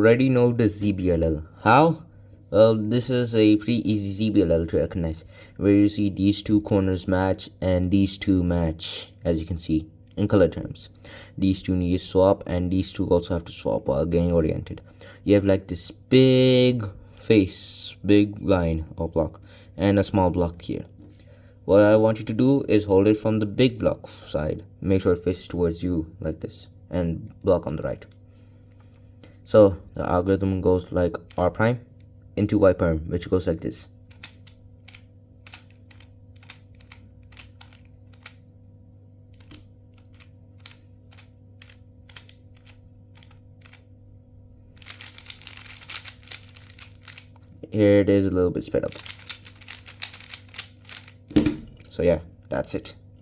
Already know the zbll. How? Well, this is a pretty easy zbll to recognize, where you see these two corners match and these two match, as you can see in color terms. These two need to swap, and these two also have to swap while getting oriented. You have like this big face, big line or block, and a small block here. What I want you to do is hold it from the big block side. Make sure it faces towards you like this, and block on the right. So the algorithm goes like R prime into Y prime, which goes like this. Here it is a little bit sped up. So yeah, that's it.